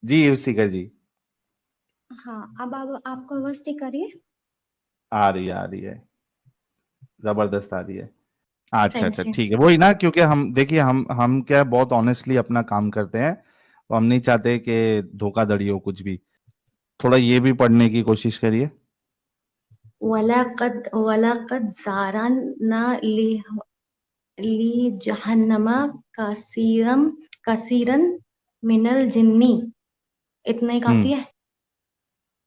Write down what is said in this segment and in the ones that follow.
जी शिखर जी। हाँ, अब आपको आवाज ठीक आ रही है? आ रही है, आ रही है। जबरदस्त आ रही है। अच्छा अच्छा, थैंक यू। ठीक है। वही ना, क्योंकि हम देखिए, हम क्या बहुत ऑनेस्टली अपना काम करते हैं, तो हम नहीं चाहते कि धोखाधड़ी हो कुछ भी। थोड़ा ये भी पढ़ने की कोशिश करिए। वलाकद ज़ारना ली जहन्नमा कासीरम कासीरन मिनल जिन्नी। इतना ही हम्म। काफी है।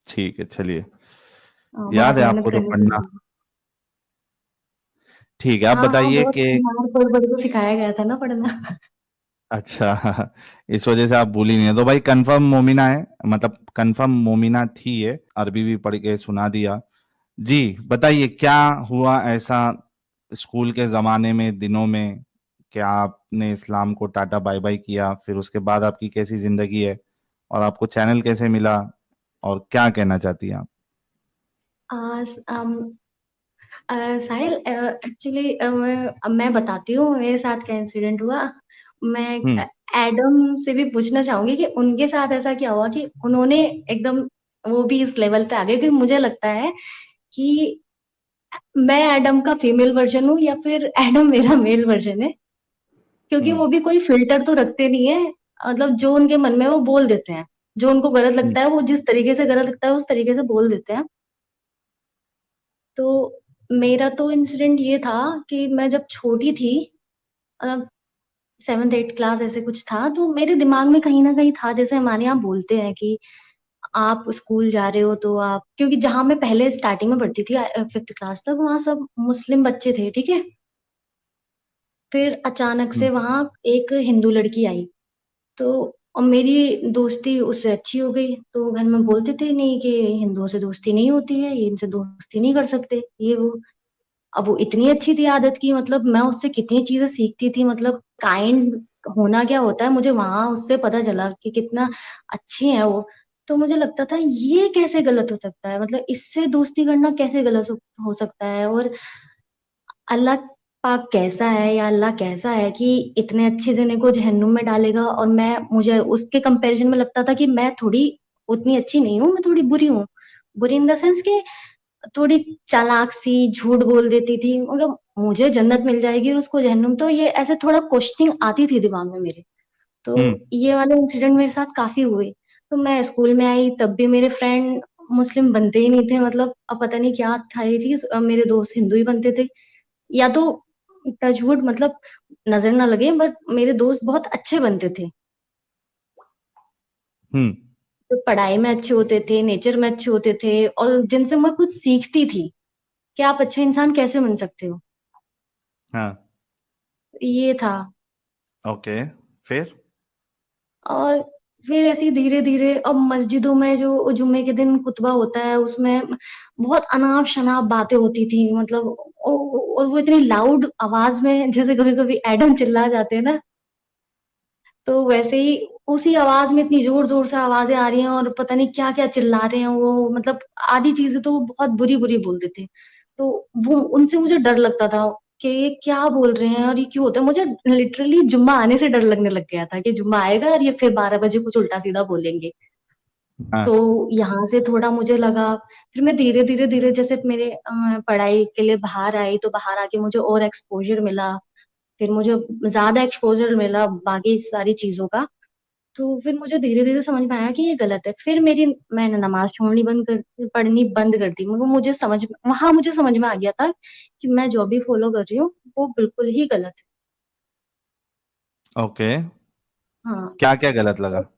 ठीक है, चलिए। याद बहुत है मेहनत आपको तो करनी पढ़ना। पड़ी। ठीक है, आप हाँ हाँ, बताइए बहुत कि मार पढ़ पढ़ के सिखाया गया था ना पढ़ना। अच्छा इस वजह से आप भूली नहीं है, तो भाई कंफर्म मोमिना है, मतलब कंफर्म मोमिना थी ये, अरबी भी पढ़ के सुना दिया। जी बताइए, क्या हुआ ऐसा स्कूल के जमाने में, दिनों में, क्या आपने इस्लाम को टाटा बाय बाय किया, फिर उसके बाद आपकी कैसी जिंदगी है, और आपको चैनल कैसे मिला, और क्या कहना चाहती हैं आप? आज साहिल, एक्चुअली मैं बताती हूँ मेरे साथ क्या इंसिडेंट हुआ। मैं हम्म। एडम से भी पूछना चाहूंगी कि उनके साथ ऐसा क्या हुआ कि उन्होंने एकदम वो भी इस लेवल पे आ गए, क्योंकि मुझे लगता है कि मैं एडम का फीमेल वर्जन हूँ या फिर एडम मेरा मेल वर्जन है। क्योंकि हम्म। वो भी कोई फिल्टर तो रखते नहीं है। मतलब जो उनके मन में है, वो बोल देते हैं। जो उनको गलत हम्म। लगता है, वो जिस तरीके से गलत लगता है उस तरीके से बोल देते हैं। तो मेरा तो इंसिडेंट ये था कि मैं जब छोटी थी, मतलब 7th 8th क्लास ऐसे कुछ था, तो मेरे दिमाग में कहीं ना कहीं था, जैसे हमारे यहाँ बोलते हैं कि आप स्कूल जा रहे हो तो आप, क्योंकि जहां मैं पहले स्टार्टिंग में पढ़ती थी 5th क्लास तक, वहां सब मुस्लिम बच्चे थे, ठीक है। फिर अचानक हम्म। से वहां एक हिंदू लड़की आई। तो और मेरी दोस्ती उससे अच्छी हो गई, तो घर में बोलते थे नहीं कि हिंदुओं से दोस्ती नहीं होती है, ये इनसे दोस्ती नहीं कर सकते, ये वो। अब वो इतनी अच्छी थी आदत की, मतलब मैं उससे कितनी चीजें सीखती थी, मतलब काइंड होना क्या होता है, मुझे वहां उससे पता चला कि कितना अच्छी है वो। तो मुझे लगता था ये कैसे गलत हो सकता है, मतलब इससे दोस्ती करना कैसे गलत हो सकता है। और अल्लाह पाक कैसा है, या अल्लाह कैसा है कि इतने अच्छे जने को जहन्नुम में डालेगा, और मैं, मुझे उसके कंपैरिजन में लगता था कि मैं थोड़ी उतनी अच्छी नहीं हूँ, मैं थोड़ी बुरी हूँ। बुरी इन द सेंस कि थोड़ी चालाक सी, झूठ बोल देती थी, मतलब मुझे जन्नत मिल जाएगी और उसको जहन्नुम, तो ये ऐसे थोड़ा क्वेश्चनिंग आती थी दिमाग में मेरे। तो हम्म। ये वाले इंसिडेंट मेरे साथ काफी हुए। तो मैं स्कूल में आई तब भी मेरे फ्रेंड मुस्लिम बनते ही नहीं थे, मतलब अब पता नहीं क्या था ये चीज, मेरे दोस्त हिंदू ही बनते थे। या तो टचवुड, मतलब नजर ना लगे, बट मेरे दोस्त बहुत अच्छे बनते थे, हम्म। जो पढ़ाई में अच्छे होते थे, नेचर में अच्छे होते थे, और जिनसे मैं कुछ सीखती थी कि आप अच्छा इंसान कैसे बन सकते हो। हाँ। ये था। ओके, फिर? और फिर ऐसे धीरे धीरे अब मस्जिदों में जो जुम्मे के दिन खुतबा होता है, उसमें बहुत अनाप शनाप बातें होती थी, मतलब और वो इतनी लाउड आवाज में, जैसे कभी कभी एडम चिल्ला जाते हैं ना, तो वैसे ही उसी आवाज में इतनी जोर जोर से आवाजें आ रही हैं, और पता नहीं क्या क्या चिल्ला रहे हैं वो, मतलब आधी चीजें तो वो बहुत बुरी बुरी बोलते थे। तो वो उनसे मुझे डर लगता था कि ये क्या बोल रहे हैं और ये क्यों होता है। मुझे लिटरली जुम्मा आने से डर लगने लग गया था कि जुम्मा आएगा और ये फिर 12 बजे कुछ उल्टा सीधा बोलेंगे। तो हाँ। यहाँ से थोड़ा मुझे लगा। फिर मैं धीरे धीरे धीरे, जैसे मेरे पढ़ाई के लिए बाहर आई, तो बाहर आके मुझे और एक्सपोजर मिला। फिर मुझे ज्यादा एक्सपोजर मिला बाकी सारी चीजों का। तो फिर मुझे धीरे धीरे समझ में आया कि ये गलत है। फिर मैंने नमाज छोड़नी बंद कर पढ़नी बंद कर दी, मगर मुझे समझ में आ गया था कि मैं जो भी फॉलो कर रही हूँ वो बिल्कुल ही गलत है। ओके, हाँ। क्या क्या गलत लगा? तो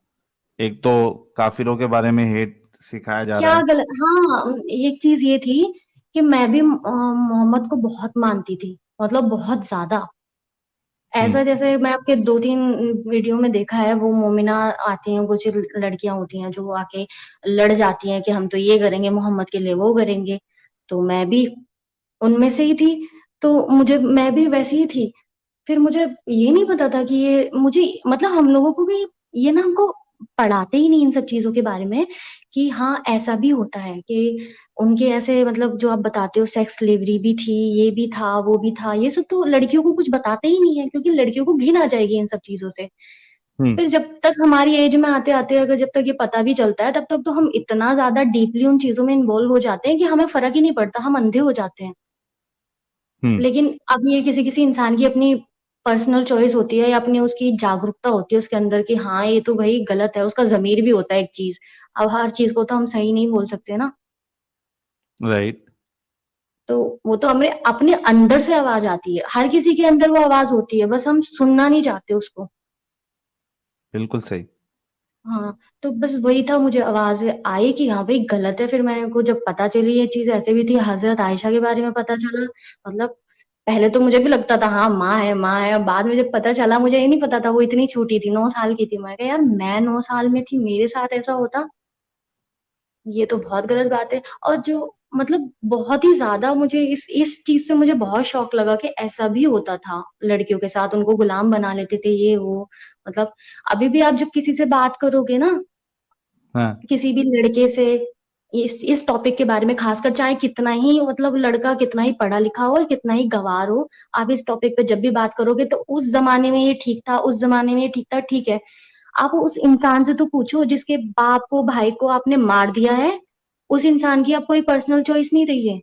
एक तो काफिरों के बारे में हेट सिखाया जा रहा क्या है। गलत, हाँ, एक चीज ये थी कि मैं भी मोहम्मद को बहुत मानती थी, मतलब बहुत ज्यादा। हम्म। ऐसा जैसे मैं आपके 2 3 वीडियो में देखा है, वो मोमिना आती हैं, कुछ लड़कियां होती हैं जो आके लड़ जाती हैं कि हम तो ये करेंगे मोहम्मद के लिए, वो करेंगे। तो मैं भी उनमें से ही थी। तो मैं भी वैसी ही थी। फिर मुझे ये नहीं पता था कि ये मुझे, मतलब हम लोगों को भी ये ना, हमको पढ़ाते ही नहीं इन सब चीजों के बारे में कि हाँ ऐसा भी होता है कि उनके ऐसे, मतलब जो आप बताते हो सेक्स स्लेवरी भी थी, ये भी था, वो भी था, ये सब तो लड़कियों को कुछ बताते ही नहीं है, क्योंकि लड़कियों को घिन आ जाएगी इन सब चीजों से। फिर जब तक हमारी एज में आते-आते अगर जब तक ये पता भी चलता है, तब तक तो हम इतना ज़्यादा डीपली उन चीज़ों में इन्वॉल्व हो जाते हैं कि हमें फ़र्क ही नहीं पड़ता, हम अंधे हो जाते हैं। हुँ, लेकिन अब ये किसी-किसी इंसान की अपनी पर्सनल चॉइस होती है या अपनी उसकी जागरूकता होती है उसके अंदर कि हाँ, ये तो भई गलत है, उसका ज़मीर भी होता है एक चीज़। अब हर चीज़ को तो हम सही नहीं बोल सकते ना, राइट, तो वो तो हमें अपने अंदर से आवाज़ आती है। हर किसी के अंदर वो आवाज़ होती है, बस हम सुनना नहीं चाहते उसको। बिल्कुल सही। हाँ, तो बस वही था मुझे आवाज़ आई कि हाँ भाई गलत है, फिर मेरे को जब पता चली ये चीज़ ऐसे भी थी, हज़रत आयशा के बारे में पता चला, मतलब पहले तो मुझे भी लगता था हाँ, माँ है, अब बाद में जब पता चला मुझे ये नहीं पता था वो इतनी छोटी थी, 9 साल की थी। मैं कहा यार मैं 9 साल में थी, मेरे साथ ऐसा होता, ये तो बहुत गलत बात है। और जो मतलब बहुत ही ज़्यादा मुझे इस चीज़ से मुझे बहुत शॉक लगा कि ऐसा भी होता था लड़कियों के साथ, उनको गुलाम बना लेते थे ये वो। मतलब अभी भी आप जब किसी से बात करोगे ना हाँ, किसी भी लड़के से इस टॉपिक के बारे में खासकर चाहे कितना ही मतलब लड़का कितना ही पढ़ा लिखा हो कितना ही गँवार हो, आप इस टॉपिक पे जब भी बात करोगे तो उस ज़माने में ये ठीक था, उस ज़माने में ये ठीक था, ठीक है। आप उस इंसान से तो पूछो जिसके बाप को, भाई को आपने मार दिया है, उस इंसान की अब कोई पर्सनल चॉइस नहीं रही है।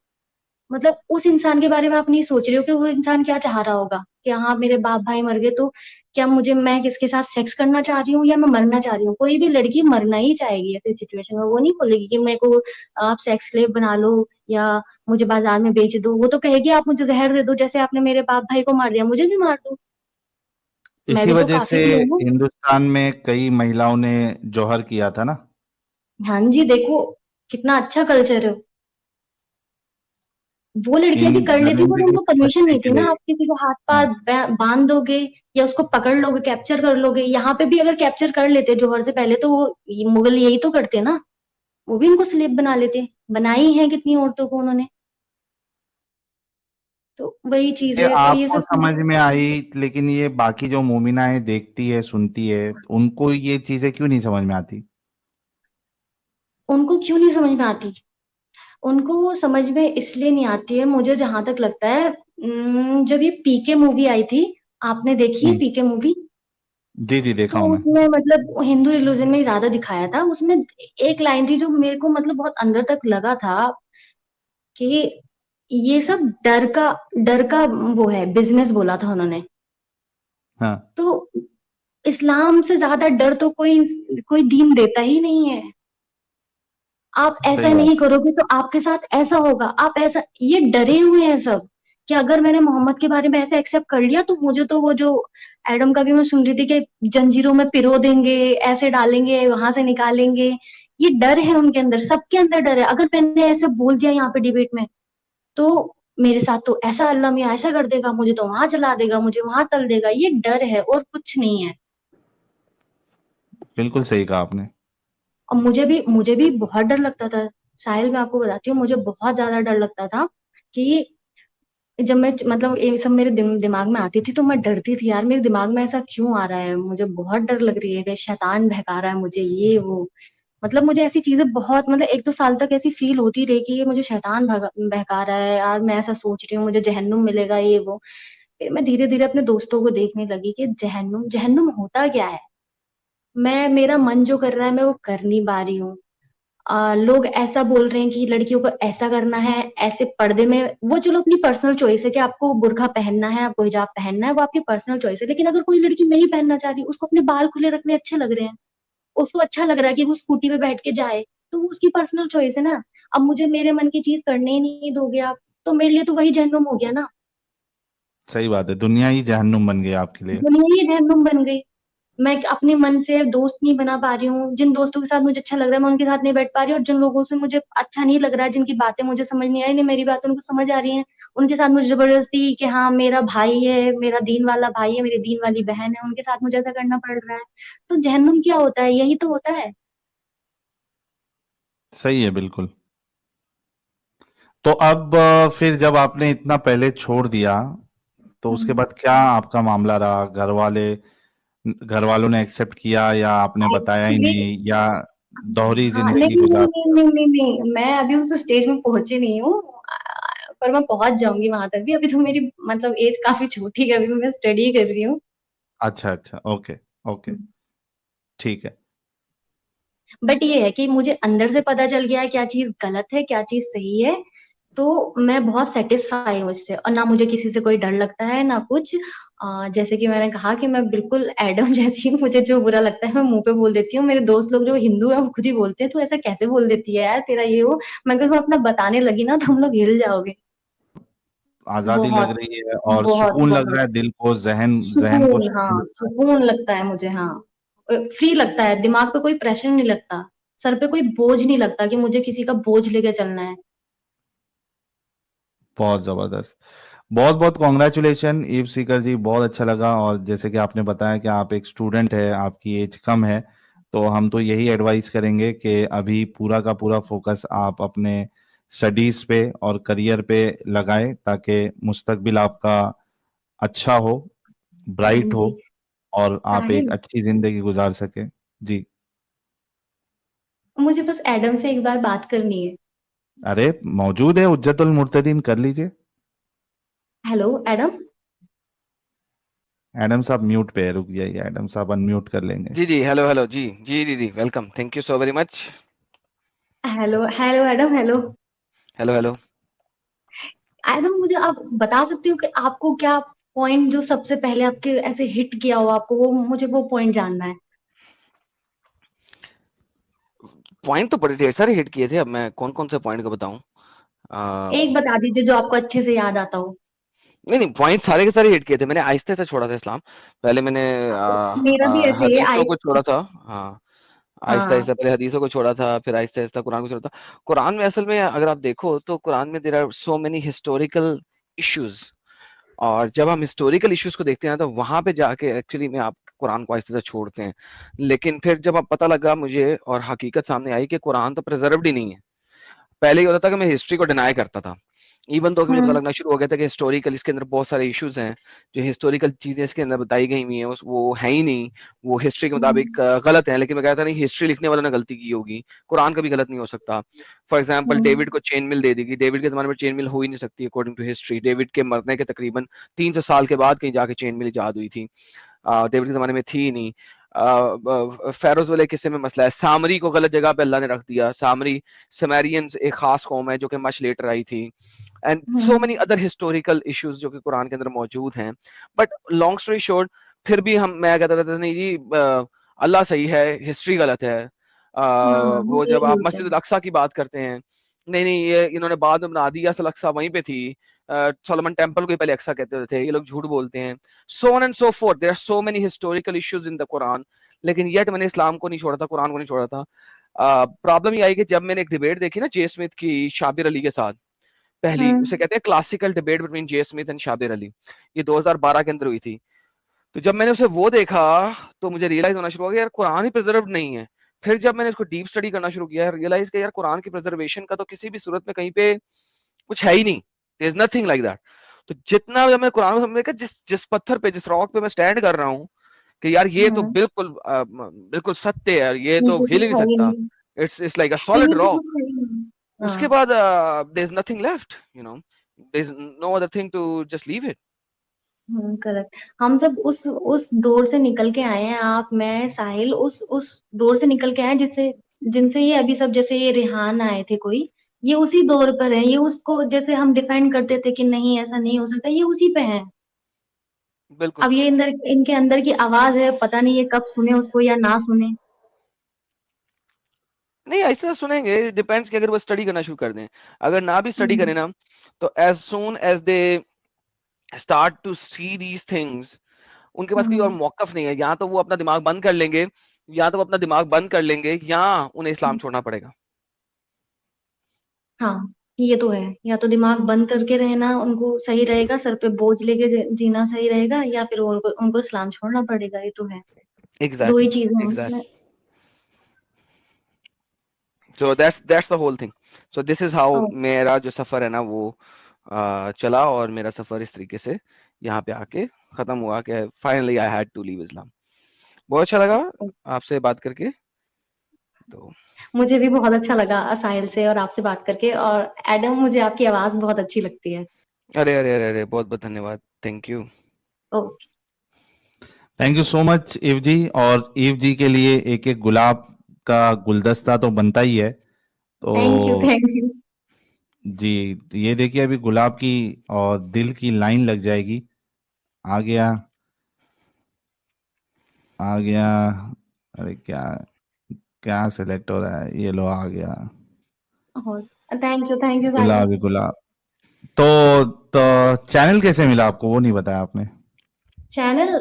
मतलब उस इंसान के बारे में आप नहीं सोच रहे हो कि वो इंसान क्या चाह रहा होगा कि हाँ मेरे बाप भाई मर गए तो क्या मुझे मैं किसके साथ सेक्स करना चाह रही हूँ या मैं मरना चाह रही हूँ। कोई भी लड़की मरना ही चाहेगी ऐसी सिचुएशन में, वो नहीं बोलेगी कि मेरे को आप सेक्स स्लेव बना लो या मुझे बाजार में बेच दो। वो तो कहेगी आप मुझे जहर दे दो, जैसे आपने मेरे बाप भाई को मार दिया मुझे भी मार दो। मैं इसी भी तो वजह से काफी हुई हूँ। हिंदुस्तान में कई महिलाओं ने जौहर किया था ना? हाँ जी, देखो कितना अच्छा कल्चर है। वो लड़कियां इन भी कर लेती पर दरिंदगी उनको की परमिशन बच्ची नहीं के थी ना, लिए। आप किसी को हाथ हाँ, पार बांध दोगे या उसको पकड़ लोगे, कैप्चर कर लोगे। यहाँ पे भी अगर कैप्चर कर लेते जौहर से पहले तो वो मुगल यही तो करते ना, वो भी इनको स्लेव बना लेते। बनाई हैं कितनी औरतों को उन्होंने। तो वही चीज ये है, तो ये आपको सब चीजें समझ में आई, लेकिन ये बाकी जो मोमिनाएं देखती है, सुनती है, उनको ये चीजें क्यों नहीं समझ में आती? उनको क्यों नहीं समझ में आती। उनको समझ में इसलिए नहीं आती है, मुझे जहां तक लगता है जब ये पीके मूवी आई थी, आपने देखी है हम्म, पीके मूवी? जी जी, देखा तो हूं मैं। उसमें मतलब हिंदू रिलीजन में ज्यादा दिखाया था, उसमें एक लाइन थी जो मेरे को मतलब बहुत अंदर तक लगा था कि ये सब डर का वो है बिजनेस, बोला था उन्होंने। हाँ, तो इस्लाम से ज्यादा डर तो कोई कोई दीन देता ही नहीं है। आप ऐसा सही बात। नहीं करोगे तो आपके साथ ऐसा होगा, आप ऐसा, ये डरे हुए हैं सब कि अगर मैंने मोहम्मद के बारे में ऐसे एक्सेप्ट कर लिया तो मुझे तो वो जो एडम का भी मैं सुन रही थी कि जंजीरों में पिरो देंगे, ऐसे डालेंगे, वहां से निकालेंगे। ये डर है उनके अंदर, सबके अंदर डर है। अगर मैंने ऐसे बोल दिया यहाँ पे डिबेट में तो मेरे साथ तो ऐसा अल्लाह मियाँ ऐसा कर देगा, मुझे तो वहां चला देगा, मुझे वहां तल देगा। ये डर है और कुछ नहीं है। बिल्कुल सही कहा आपने। और मुझे भी बहुत डर लगता था। साहिल, मैं आपको बताती हूँ, मुझे बहुत ज्यादा डर लगता था कि जब मैं मतलब ये सब मेरे दिमाग में आती थी तो मैं डरती थी यार, मेरे दिमाग में ऐसा क्यों आ रहा है, मुझे बहुत डर लग रही है कि शैतान बहका रहा है मुझे, ये वो। मतलब मुझे ऐसी चीजें बहुत मतलब 1-2 साल तक ऐसी फील होती रही कि ये मुझे शैतान बहका रहा है यार, मैं ऐसा सोच रही हूँ मुझे जहन्नुम मिलेगा ये वो। फिर मैं धीरे धीरे अपने दोस्तों को देखने लगी कि जहन्नुम जहन्नुम होता क्या है। मैं मेरा मन जो कर रहा है मैं वो कर नहीं पा रही हूँ। लोग ऐसा बोल रहे हैं कि लड़कियों को ऐसा करना है, ऐसे पर्दे में, वो चलो अपनी पर्सनल चॉइस है कि आपको बुर्का पहनना है, आपको हिजाब पहनना है, वो आपकी पर्सनल चॉइस है। लेकिन अगर कोई लड़की नहीं पहनना चाह रही, उसको अपने बाल खुले रखने अच्छे लग रहे हैं, उसको अच्छा लग रहा है कि वो स्कूटी पे बैठ के जाए, तो वो उसकी पर्सनल चॉइस है ना। अब मुझे मेरे मन की चीज करने ही नहीं दोगे आप, तो मेरे लिए तो वही जहन्नुम हो गया ना। सही बात है, दुनिया ही जहन्नुम बन गई आपके लिए। दुनिया ही जहन्नुम बन गई। मैं अपने मन से दोस्त नहीं बना पा रही हूँ, जिन दोस्तों के साथ मुझे अच्छा लग रहा है मैं उनके साथ नहीं बैठ पा रही हूँ, और जिन लोगों से मुझे अच्छा नहीं लग रहा है, जिनकी बातें मुझे समझ नहीं आ रही, नहीं मेरी बातें उनको समझ आ रही हैं, उनके साथ मुझे जबरदस्ती कि हाँ मेरा भाई है, मेरा दीन वाला भाई है, मेरी दीन वाली बहन है, उनके साथ मुझे ऐसा करना पड़ रहा है। तो जहन्नुम क्या होता है, यही तो होता है। सही है, बिल्कुल। तो अब फिर जब आपने इतना पहले छोड़ दिया, तो उसके हम्म। बाद क्या आपका मामला रहा? घर वालों ने एक्सेप्ट किया या आपने बताया ही एक्चुअली नहीं, या दोहरी हाँ, नहीं जिंदगी नहीं गुजार? नहीं नहीं नहीं नहीं, मैं अभी उस स्टेज में पहुंची नहीं हूँ। पर मैं पहुंच जाऊंगी वहां तक भी, अभी तो मेरी मतलब एज काफी छोटी है, अभी मैं स्टडी कर रही हूँ। अच्छा अच्छा, ओके ओके। ठीक है। बट ये है कि मुझे अंदर से पता चल गया है क्या चीज गलत है क्या चीज सही है। तो मैं बहुत सेटिस्फाई हूँ इससे, और ना मुझे किसी से कोई डर लगता है ना कुछ। जैसे कि मैंने कहा कि मैं बिल्कुल एडम जैसी हूँ, मुझे जो बुरा लगता है मैं मुंह पे बोल देती हूँ। मेरे दोस्त लोग जो हिंदू है वो खुद ही बोलते हैं तू ऐसा कैसे बोल देती है यार, तेरा ये वो। मैं कभी अपना बताने लगी ना तुम लोग हिल जाओगे। आजादी लग बहुत रही है और बहुत सुकून लग रहा बहुत है, दिल को, जहन जहन को सुकून, सुकून हाँ लग रहा है। सुकून लगता है मुझे, हाँ। फ्री लगता है, दिमाग पे कोई प्रेशर नहीं लगता, सर पे कोई बोझ नहीं लगता कि मुझे किसी का बोझ लेके चलना है। बहुत जबरदस्त। बहुत बहुत कॉन्ग्रेचुलेशन ईव सीकर जी, बहुत अच्छा लगा। और जैसे कि आपने बताया कि आप एक स्टूडेंट है, आपकी एज कम है, तो हम तो यही एडवाइस करेंगे कि अभी पूरा का पूरा फोकस आप अपने स्टडीज पे और करियर पे लगाएं, ताकि मुस्तकबिल आपका अच्छा हो, हाँ ब्राइट हो, जी। और आप एक साहिल, अच्छी जिंदगी गुजार सके। जी। मुझे बस एडम से एक बार बात करनी है। अरे मौजूद है, उज्जतुल मुर्तदीन, कर लीजिए। Hello Adam. एडम साहब म्यूट पे है, रुक जाइए, एडम साहब अनम्यूट कर लेंगे। जी जी, हेलो हेलो जी जी दीदी, welcome, thank you so very much. Hello hello Adam, hello. Hello hello. Adam, मुझे आप बता सकते हो कि आपको क्या पॉइंट जो सबसे पहले आपके ऐसे हिट किया हो आपको, वो मुझे वो पॉइंट जानना है। पॉइंट तो बड़े ढेर सारे हिट किए थे, अब मैं कौन कौन से पॉइंट को बताऊं। एक बता दीजिए जो आपको अच्छे से याद आता हो। नहीं नहीं, पॉइंट सारे के सारे हिट किए थे मैंने। आहिस्ते से छोड़ा था इस्लाम। पहले मैंने मेरा भी ऐसे ही है हदीसों को छोड़ा आहिस्ता। था। हाँ, आहिस्ता हाँ। आहिस्ता पहले हदीसों को छोड़ा था, फिर आहिस्ता आहिस्ता कुरान को छोड़ा था। कुरान में असल में अगर आप देखो तो कुरान में there are so many historical issues. और जब हम हिस्टोरिकल इश्यूज को देखते हैं तो वहां पे जाके एक्चुअली में आप कुरान को आहिस्ते से छोड़ते हैं। लेकिन फिर जब अब पता लगा मुझे और हकीकत सामने आई कि कुरान तो प्रिजर्व्ड ही नहीं है। पहले ये होता था कि मैं हिस्ट्री को डिनाई करता था। इवन तो मुझे पता हम्म। लगना शुरू हो गया था कि हिस्टोरिकल इसके अंदर बहुत सारे इश्यूज हैं। जो हिस्टोरिकल चीजें इसके अंदर बताई गई हुई हैं वो है ही नहीं। वो हिस्ट्री के मुताबिक हम्म। गलत है। लेकिन मैं कहता नहीं, हिस्ट्री लिखने वाले ने गलती की होगी, कुरान कभी गलत नहीं हो सकता। फॉर एग्जाम्पल, डेविड हम्म। को चेन मिल दे दी गई। डेविड के जमाने में चेन मिल हो ही नहीं सकती अकॉर्डिंग टू हिस्ट्री। डेविड के मरने के तकरीबन 300 साल के बाद कहीं जाके चेन मिल इजाद हुई थी। डेविड के जमाने में थी ही नहीं। फेरोज वाले किस्से में मसला है, सामरी को गलत जगह पे अल्लाह ने रख दिया। सामरी समैरियंस एक खास कौम है जो कि मच लेटर आई थी। And so many hmm. Other historical issues जो कि कुरान के अंदर मौजूद हैं। बट लॉन्ग स्टोरी शॉर्ट, फिर भी मैं कहता था नहीं जी, अल्लाह सही है, हिस्ट्री गलत है। हाँ, वो ये जब आप ठीक है। मस्जिद अक्सा की बात करते हैं, नहीं नहीं, ये इन्होंने बाद में बना दिया, असल अक्सा वहीं पे थी। सोलोमन टेम्पल को ही पहले अक्सा कहते थे, ये लोग झूठ बोलते हैं। So on and so forth, there are so many historical issues in the Quran. लेकिन येट मैंने इस्लाम को नहीं छोड़ा था, कुरान को नहीं छोड़ा था। प्रॉब्लम ये आई कि जब मैंने एक डिबेट देखी ना जे स्मिथ की शाबिर अली के साथ, पहली, उसे हम्म। कहते हैं classical debate between J Smith and Shabir Ali. ये 2012 के अंदर हुई थी। तो जब मैंने उसे वो देखा तो मुझे रियलाइज होना शुरू हो गया यार कुरान ही प्रिजर्व नहीं है। फिर जब मैंने इसको डीप स्टडी करना शुरू किया, रियलाइज किया यार कुरान की प्रिजर्वेशन का तो किसी भी सूरत में कहीं पे कुछ है ही नहीं। There is nothing like that. तो जितना जब मैं कुरान को समझने का, जिस जिस पत्थर पे, जिस रॉक पे मैं स्टैंड कर रहा हूँ कि यार ये तो हम्म। बिल्कुल बिल्कुल सत्य है, ये तो नीचे हिल ही कुछ नहीं है ही सकता। नहीं। इट्स लाइक अ कि सॉलिड नीचे रॉक। कुछ है ही नहीं। उसके हाँ। बाद there is nothing left, there is no other thing to just leave it. Correct. हम सब उस दौर से निकल के आए हैं, आप मैं साहिल उस दौर से निकल के आए हैं जिससे जिनसे ये अभी सब, जैसे ये रेहान आए थे कोई, ये उसी दौर पर है। ये उसको जैसे हम डिफेंड करते थे कि नहीं ऐसा नहीं हो सकता, ये उसी पे है। बिल्कुल। अब ये अंदर इनके अंदर की आवाज है, पता नहीं ये कब सुने उसको या ना सुने। नहीं, ऐसा सुनेंगे, डिपेंड्स कि अगर वो स्टडी करना शुरू कर दें। अगर ना भी स्टडी हम्म। करें ना, तो as soon as they start to see these things, उनके पास कोई और हम्म। मौकफ नहीं है। या तो वो अपना दिमाग बंद कर लेंगे, या तो वो अपना दिमाग बंद कर लेंगे, या उन्हें इस्लाम छोड़ना पड़ेगा। हाँ, ये तो है। या तो दिमाग बंद करके रहना उनको सही रहेगा, सर पे बोझ लेके जीना सही रहेगा, या फिर उनको उनको इस्लाम छोड़ना पड़ेगा, ये तो है। दो ही एग्जैक्टली चीजें हैं उसमें। Exactly. So that's the whole thing. So this is how oh, मेरा जो सफर है ना वो चला। और मेरा सफर इस तरीके से यहाँ पे आके खत्म हुआ कि finally I had to leave Islam. बहुत अच्छा लगा आपसे बात करके। तो मुझे भी बहुत अच्छा लगा साहिल से और आपसे बात करके। और एडम, मुझे आपकी आवाज बहुत अच्छी लगती है। अरे अरे अरे अरे, बहुत बहुत धन्यवाद, थैंक यू। ओ। Thank you so much Eve ji. और ईव जी के लिए एक एक गुलाब का गुलदस्ता तो बनता ही है। थैंक यू, तो थैंक यू। जी, ये देखिए अभी गुलाब की और दिल की लाइन लग जाएगी। आ गया, आ गया। अरे क्या क्या सिलेक्ट हो रहा है, ये लो आ गया। थैंक यू सागर। गुलाब ही गुलाब। तो चैनल कैसे मिला आपको, वो नहीं बताया आपने। चैनल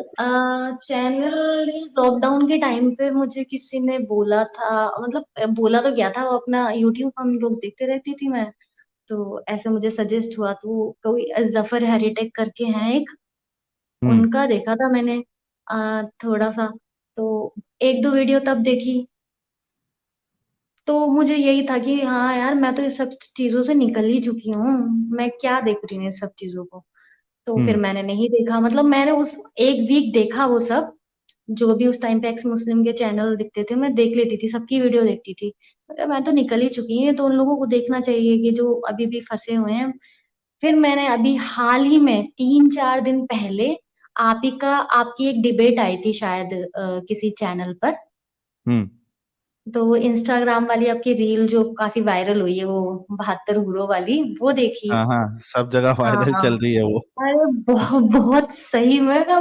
चैनल लॉकडाउन के टाइम पे मुझे किसी ने बोला था, मतलब बोला तो क्या था, वो अपना यूट्यूब हम लोग देखते रहती थी मैं, तो ऐसे मुझे सजेस्ट हुआ, तो कोई जफर हेरिटेक करके हैं एक, हम्म। उनका देखा था मैंने थोड़ा सा, तो एक दो वीडियो तब देखी, तो मुझे यही था कि हाँ यार, मैं तो इस सब चीजों से निकल ही चुकी हूँ, मैं क्या देख रही हूँ इस सब चीजों को। तो फिर हम्म। मैंने नहीं देखा, मतलब मैंने उस एक वीक देखा वो सब, जो भी उस टाइम पे एक्स मुस्लिम के चैनल दिखते थे मैं देख लेती थी, सबकी वीडियो देखती थी। मैं तो निकल ही चुकी हूँ, तो उन लोगों को देखना चाहिए कि जो अभी भी फंसे हुए हैं। फिर मैंने अभी हाल ही में 3-4 दिन पहले आप ही का आपकी एक डिबेट आई थी शायद किसी चैनल पर, हम्म। तो वो इंस्टाग्राम वाली आपकी रील जो काफी वायरल हुई है, वो 72 हुरों वाली, वो देखी। हाँ हाँ, सब जगह वायरल हाँ, चल रही है वो। अरे बहुत बहुत सही, मैं कहा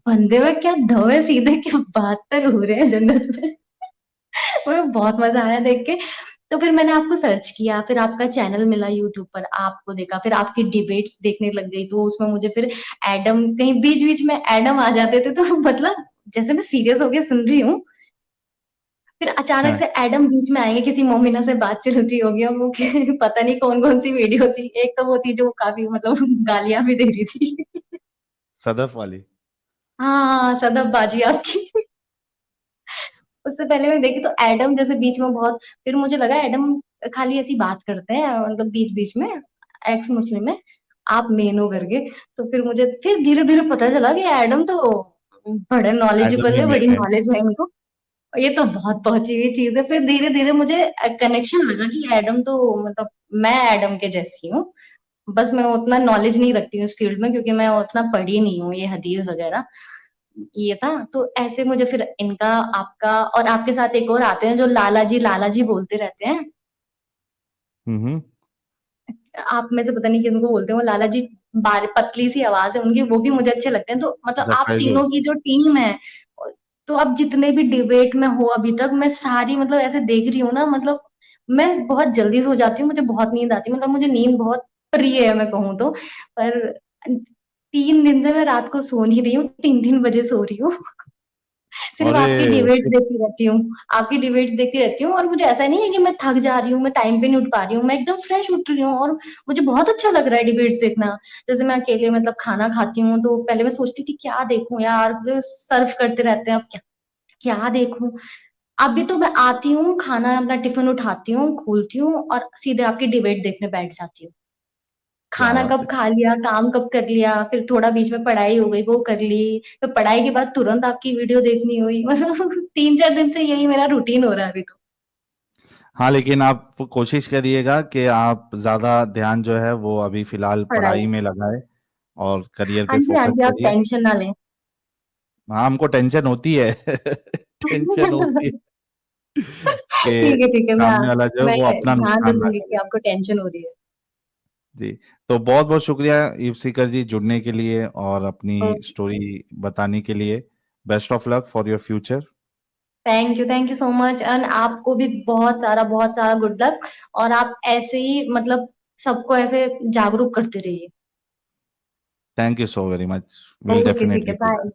बंदे में क्या दम है, सीधे के 72 हो रहे हैं जन्नत में। मुझे बहुत मजा आया देख के। तो फिर मैंने आपको सर्च किया, फिर आपका चैनल मिला यूट्यूब पर, आपको देखा, फिर आपकी डिबेट्स देखने लग गई, तो उसमें मुझे फिर एडम, कहीं बीच बीच में एडम आ जाते थे, तो मतलब जैसे मैं सीरियस होके सुन रही हूँ, फिर अचानक हाँ, से एडम बीच में आएंगे, किसी मोमिना से बात चल रही होगी, और वो पता नहीं कौन कौन सी वीडियो थी, एक तो वो थी जो काफी मतलब गालियां भी दे रही थी। सदफ वाली। हाँ, सदफ बाजी आपकी। उससे पहले मैं देखी तो एडम जैसे बीच में बहुत, फिर मुझे लगा एडम खाली ऐसी बात करते हैं, मतलब बीच बीच में एक्स मुस्लिम में, आप मेन हो करके। तो फिर मुझे फिर धीरे धीरे पता चला कि एडम तो बड़े एडम नॉलेजेबल ही है, बड़ी मेन है। नॉलेज है इनको। ये तो बहुत पहुंची हुई चीज है। फिर धीरे धीरे मुझे कनेक्शन लगा कि एडम तो मतलब मैं एडम के जैसी हूँ, बस मैं उतना नॉलेज नहीं रखती हूँ इस फील्ड में, क्योंकि मैं उतना पढ़ी नहीं हूँ ये हदीस वगैरह। ये था, तो ऐसे मुझे फिर इनका, आपका और आपके साथ एक और आते हैं जो लाला जी बोलते रहते हैं, हम्म। आप में से पता नहीं किनको बोलते हैं वो लाला जी, बार पतली सी आवाज है उनकी, वो भी मुझे अच्छे लगते हैं। तो मतलब अच्छा, आप फैजल। तीनों की जो टीम है, तो अब जितने भी डिबेट में हो अभी तक, मैं सारी मतलब ऐसे देख रही हूँ ना, मतलब मैं बहुत जल्दी सो जाती हूँ, मुझे बहुत नींद आती है, मतलब मुझे नींद बहुत प्रिय है मैं कहूँ तो। पर 3 दिन से मैं रात को सो नहीं रही हूँ, 3-3 बजे सो रही हूँ। सिर्फ अरे आपकी डिबेट्स फिर- देखती रहती हूँ, आपकी डिबेट्स देखती रहती हूँ, और मुझे ऐसा नहीं है कि मैं थक जा रही हूँ, मैं टाइम पे नहीं उठ पा रही हूँ, मैं एकदम फ्रेश उठ रही हूँ, और मुझे बहुत अच्छा लग रहा है डिबेट्स देखना। जैसे मैं अकेले मतलब खाना खाती हूँ, तो पहले मैं सोचती थी क्या देखूं यार, जो सर्व करते रहते हैं, अब क्या क्या देखूं। अभी तो मैं आती हूँ, खाना अपना टिफिन उठाती हूँ, खोलती हूँ, और सीधे आपकी डिबेट देखने बैठ जाती हूँ। क्या खाना बात कब है। खा लिया, काम कब कर लिया, फिर थोड़ा बीच में पढ़ाई हो गई वो कर ली, फिर पढ़ाई के बाद तुरंत आपकी वीडियो देखनी हुई। मतलब 3-4 दिन से यही मेरा रूटीन हो रहा है अभी तो। हाँ, लेकिन आप कोशिश करिएगा कि आप ज्यादा ध्यान जो है वो अभी फिलहाल पढ़ाई। पढ़ाई में लगाए और करियर हाँ पे जी, हाँ फोकस जी, आप करिए। टेंशन ना लें। हाँ, हमको टेंशन होती है। टेंशन होती है कि ठीक है, सामने वाला जो है मैं वो अपना ध्यान नुकसान ना रखूंगी कि करे। आपको टेंशन हो रही है। जी। तो बहुत बहुत शुक्रिया ईव सीकर जी जुड़ने के लिए और अपनी स्टोरी बताने के लिए। Best of luck for your future. Thank you so much, and आपको भी बहुत सारा गुड लक। और आप ऐसे ही मतलब सबको ऐसे जागरूक करते रहिए। Thank you so very much. Will okay, ठीक डेफिनेटली है, डू बाय। दैट।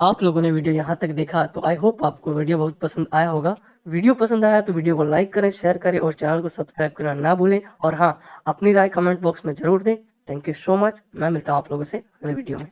आप लोगों ने वीडियो यहाँ तक देखा तो आई होप आपको वीडियो बहुत पसंद आया होगा। वीडियो पसंद आया तो वीडियो को लाइक करें, शेयर करें और चैनल को सब्सक्राइब करना ना भूलें। और हाँ, अपनी राय कमेंट बॉक्स में ज़रूर दें। Thank you so much. मैं मिलता हूँ आप लोगों से अगले वीडियो में।